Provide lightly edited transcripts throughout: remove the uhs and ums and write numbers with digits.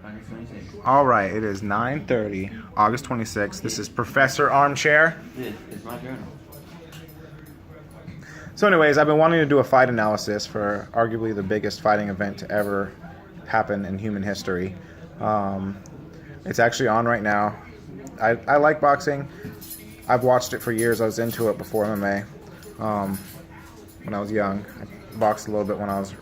August 26th. All right, it is 9:30, August 26th. This is Professor Armchair. This is my journal. So anyways, I've been wanting to do a fight analysis for arguably the biggest fighting event to ever happen in human history. It's actually on right now. I like boxing. I've watched it for years. I was into it before MMA. When I was young. I boxed a little bit when I was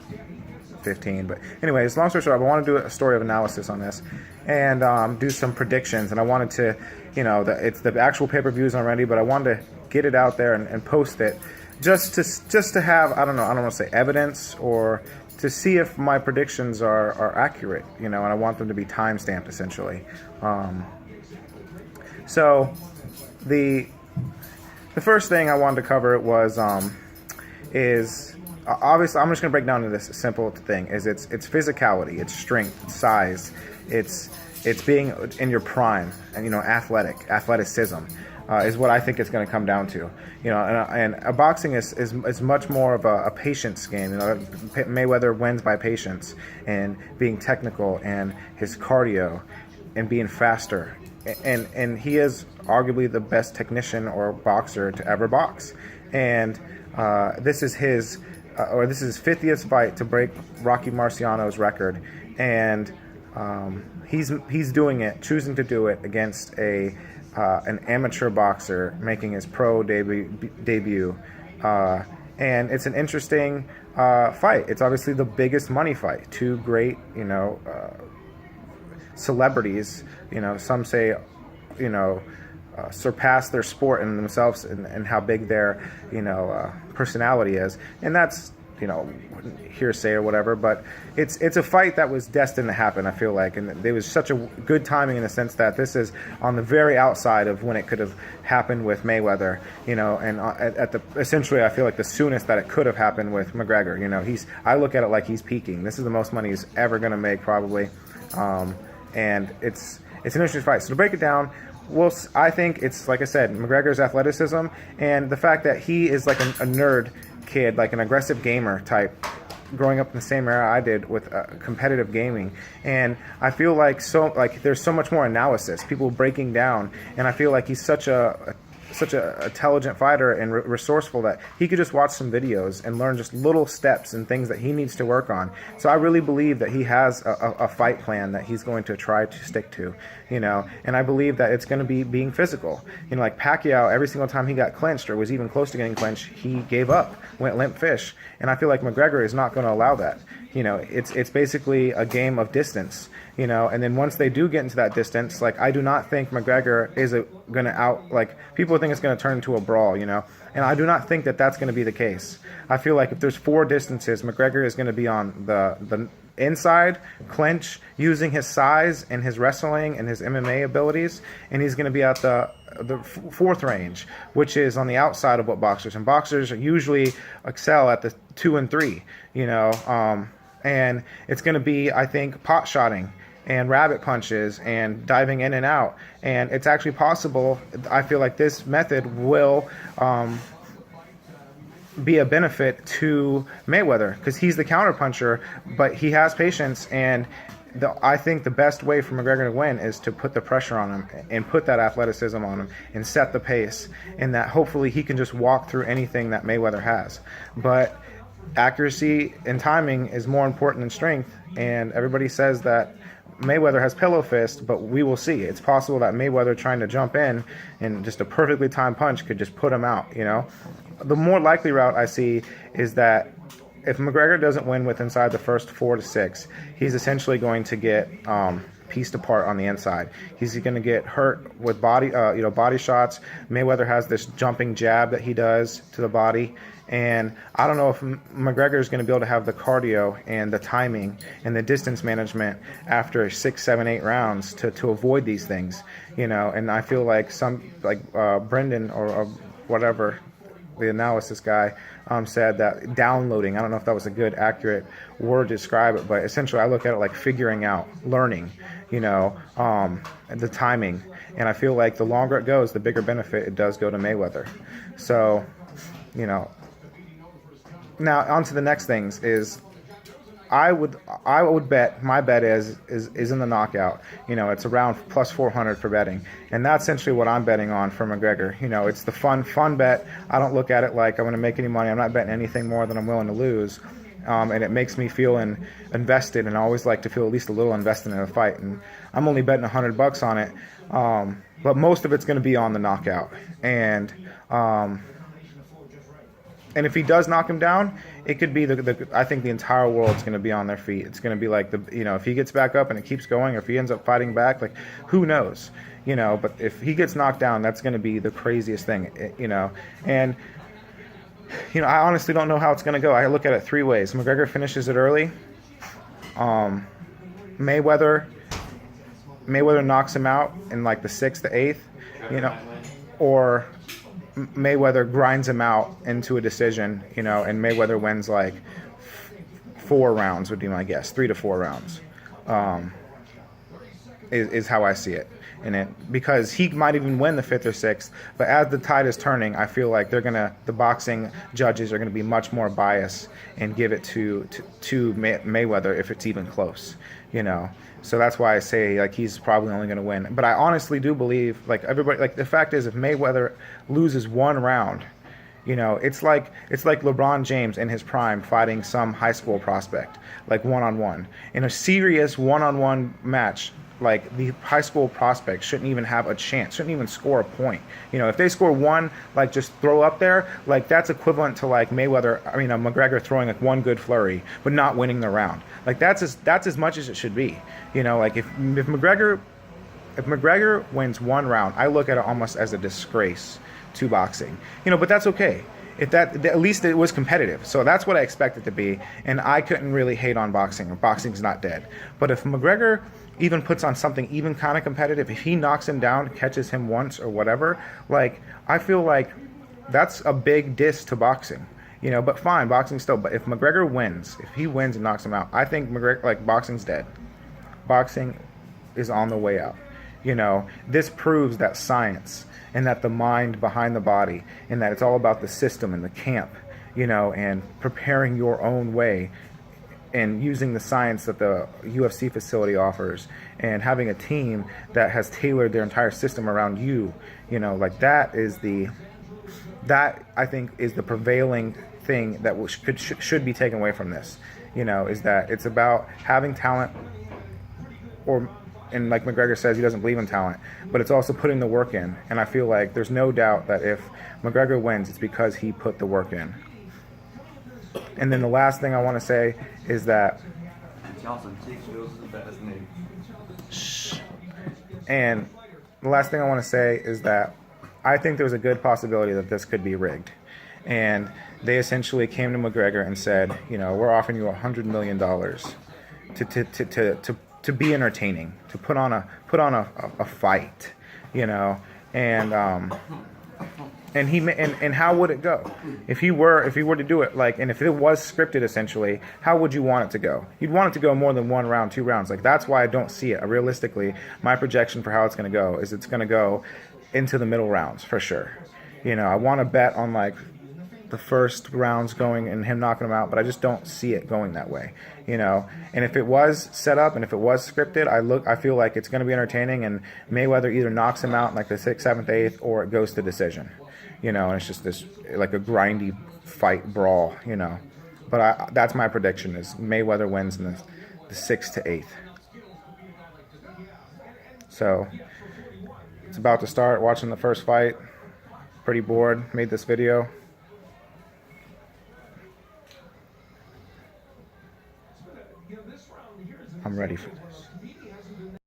15. But anyways, long story short, I want to do a story of analysis on this and do some predictions. And I wanted to, it's the actual pay-per-views already, but I wanted to get it out there and post it just to have, I don't want to say evidence, or to see if my predictions are accurate, and I want them to be time-stamped essentially. So the first thing I wanted to cover was is obviously, I'm just going to break down to this simple thing: is it's physicality, it's strength, it's size, it's being in your prime, and athleticism is what I think it's going to come down to. And boxing is much more of a patience game. Mayweather wins by patience and being technical and his cardio and being faster, and he is arguably the best technician or boxer to ever box. And this is his 50th fight to break Rocky Marciano's record, and he's doing it, choosing to do it against an amateur boxer making his pro debut. And it's an interesting fight. It's obviously the biggest money fight. Two great, celebrities. Some say, surpass their sport in themselves and how big their, personality is. And that's, hearsay or whatever, but it's a fight that was destined to happen, I feel like, and there was such a good timing in the sense that this is on the very outside of when it could have happened with Mayweather, and at the essentially I feel like the soonest that it could have happened with McGregor. I look at it like he's peaking. This is the most money he's ever going to make probably, and it's an interesting fight. So to break it down, I think it's, like I said, McGregor's athleticism and the fact that he is like a nerd kid, like an aggressive gamer type, growing up in the same era I did with competitive gaming. And I feel like there's so much more analysis, people breaking down, and I feel like he's such a intelligent fighter and resourceful that he could just watch some videos and learn just little steps and things that he needs to work on. So I really believe that he has a fight plan that he's going to try to stick to, and I believe that it's going to be being physical. Like Pacquiao, every single time he got clinched or was even close to getting clinched, he gave up, went limp fish. And I feel like McGregor is not going to allow that. It's basically a game of distance, and then once they do get into that distance, I do not think McGregor is going to people think it's going to turn into a brawl, and I do not think that that's going to be the case. I feel like if there's 4 distances, McGregor is going to be on the inside, clinch, using his size and his wrestling and his MMA abilities, and he's going to be at the 4th range, which is on the outside of what boxers usually excel at the 2 and 3, and it's going to be, I think, pot shotting and rabbit punches and diving in and out. And it's actually possible, I feel like this method will be a benefit to Mayweather because he's the counterpuncher, but he has patience. And I think the best way for McGregor to win is to put the pressure on him and put that athleticism on him and set the pace, and that hopefully he can just walk through anything that Mayweather has. But accuracy and timing is more important than strength, and everybody says that Mayweather has pillow fist, but we will see. It's possible that Mayweather trying to jump in and just a perfectly timed punch could just put him out, The more likely route I see is that if McGregor doesn't win with inside the first 4 to 6, he's essentially going to get pieced apart on the inside. He's going to get hurt with body shots. Mayweather has this jumping jab that he does to the body. And I don't know if McGregor is going to be able to have the cardio and the timing and the distance management after 6, 7, 8 rounds to avoid these things, And I feel like Brendan or whatever, the analysis guy, said that downloading, I don't know if that was a good, accurate word to describe it, but essentially I look at it like figuring out, learning, the timing. And I feel like the longer it goes, the bigger benefit it does go to Mayweather. So, now on to the next things is I would bet, my bet is in the knockout. You know, it's around plus 400 for betting, and that's essentially what I'm betting on for McGregor. You know, it's the fun bet. I don't look at it like I'm going to make any money. I'm not betting anything more than I'm willing to lose. And it makes me feel invested, and I always like to feel at least a little invested in a fight. And I'm only betting $100 on it, but most of it's going to be on the knockout. And if he does knock him down, it could be I think the entire world's going to be on their feet. It's going to be like if he gets back up and it keeps going, or if he ends up fighting back, like who knows, But if he gets knocked down, that's going to be the craziest thing, And I honestly don't know how it's going to go. I look at it three ways. McGregor finishes it early. Mayweather knocks him out in like the 6th to 8th, or Mayweather grinds him out into a decision, and Mayweather wins like 4 rounds would be my guess, 3 to 4 rounds, is how I see it. Because he might even win the 5th or 6th, but as the tide is turning, I feel like the boxing judges are gonna be much more biased and give it to Mayweather if it's even close, So that's why I say like he's probably only gonna win. But I honestly do believe, like everybody, like the fact is, if Mayweather loses 1 round, it's like LeBron James in his prime fighting some high school prospect, like one-on-one in a serious one-on-one match. Like the high school prospect shouldn't even have a chance, shouldn't even score a point. If they score 1, like just throw up there, like that's equivalent to like McGregor throwing like 1 good flurry, but not winning the round. Like that's as much as it should be. Like if McGregor wins 1 round, I look at it almost as a disgrace to boxing. But that's okay. If at least it was competitive. So that's what I expect it to be. And I couldn't really hate on boxing. Boxing's not dead. But if McGregor even puts on something even kind of competitive, if he knocks him down, catches him once or whatever, like I feel like that's a big diss to boxing. But fine, boxing still. But if McGregor wins, if he wins and knocks him out, I think McGregor, like boxing's dead. Boxing is on the way out. This proves that science and that the mind behind the body, and that it's all about the system and the camp, and preparing your own way and using the science that the UFC facility offers, and having a team that has tailored their entire system around you, like that I think is the prevailing thing that should be taken away from this, is that it's about having talent, and like McGregor says, he doesn't believe in talent, but it's also putting the work in. And I feel like there's no doubt that if McGregor wins, it's because he put the work in. And then the last thing I want to say is that and the last thing I want to say is that I think there's a good possibility that this could be rigged. And they essentially came to McGregor and said, we're offering you $100 million to be entertaining, to put on a fight, and how would it go if he were to do it, like, and if it was scripted essentially, how would you want it to go? You'd want it to go more than 1 round, 2 rounds. Like that's why I don't see it. Realistically, my projection for how it's going to go is it's going to go into the middle rounds for sure. I want to bet on like the first rounds going and him knocking him out, but I just don't see it going that way, And if it was set up and if it was scripted, I feel like it's going to be entertaining, and Mayweather either knocks him out in like the 6th, 7th, 8th, or it goes to decision, and it's just this like a grindy fight brawl, But that's my prediction: is Mayweather wins in the 6th to 8th. So it's about to start. Watching the first fight. Pretty bored. Made this video. I'm ready for this.